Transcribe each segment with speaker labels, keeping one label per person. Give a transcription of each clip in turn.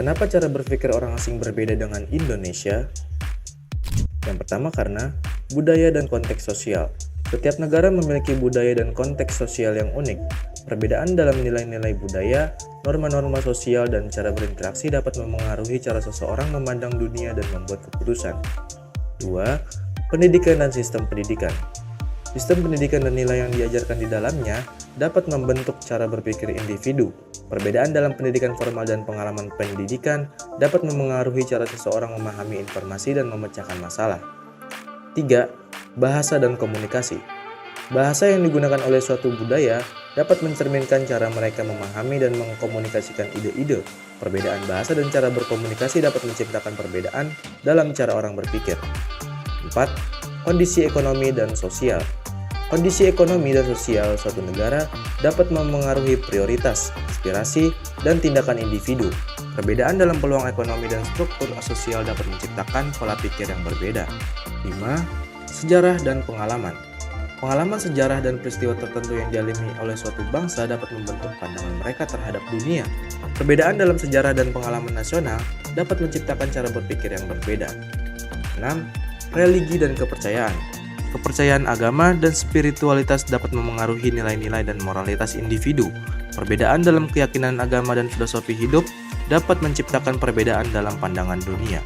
Speaker 1: Kenapa cara berpikir orang asing berbeda dengan Indonesia? Yang pertama karena budaya dan konteks sosial. Setiap negara memiliki budaya dan konteks sosial yang unik. Perbedaan dalam nilai-nilai budaya, norma-norma sosial, dan cara berinteraksi dapat memengaruhi cara seseorang memandang dunia dan membuat keputusan. 2. Pendidikan dan sistem pendidikan. Sistem pendidikan dan nilai yang diajarkan di dalamnya dapat membentuk cara berpikir individu. Perbedaan dalam pendidikan formal dan pengalaman pendidikan dapat memengaruhi cara seseorang memahami informasi dan memecahkan masalah. 3. Bahasa dan komunikasi. Bahasa yang digunakan oleh suatu budaya dapat mencerminkan cara mereka memahami dan mengkomunikasikan ide-ide. Perbedaan bahasa dan cara berkomunikasi dapat menciptakan perbedaan dalam cara orang berpikir. 4. Kondisi ekonomi dan sosial. Kondisi ekonomi dan sosial suatu negara dapat memengaruhi prioritas, aspirasi, dan tindakan individu. Perbedaan dalam peluang ekonomi dan struktur sosial dapat menciptakan pola pikir yang berbeda. 5. Sejarah dan pengalaman. Pengalaman sejarah dan peristiwa tertentu yang dialami oleh suatu bangsa dapat membentuk pandangan mereka terhadap dunia. Perbedaan dalam sejarah dan pengalaman nasional dapat menciptakan cara berpikir yang berbeda. 6. Religi dan kepercayaan. Kepercayaan agama dan spiritualitas dapat memengaruhi nilai-nilai dan moralitas individu. Perbedaan dalam keyakinan agama dan filosofi hidup dapat menciptakan perbedaan dalam pandangan dunia.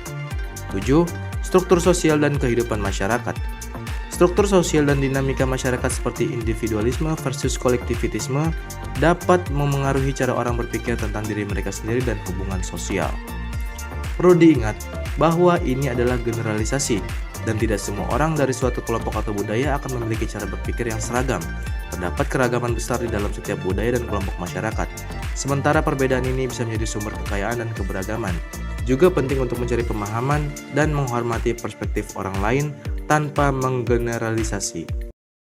Speaker 1: 7. Struktur sosial dan kehidupan masyarakat. Struktur sosial dan dinamika masyarakat seperti individualisme versus kolektivitisme dapat memengaruhi cara orang berpikir tentang diri mereka sendiri dan hubungan sosial. Perlu diingat bahwa ini adalah generalisasi dan tidak semua orang dari suatu kelompok atau budaya akan memiliki cara berpikir yang seragam. Terdapat keragaman besar di dalam setiap budaya dan kelompok masyarakat. Sementara perbedaan ini bisa menjadi sumber kekayaan dan keberagaman. Juga penting untuk mencari pemahaman dan menghormati perspektif orang lain tanpa menggeneralisasi.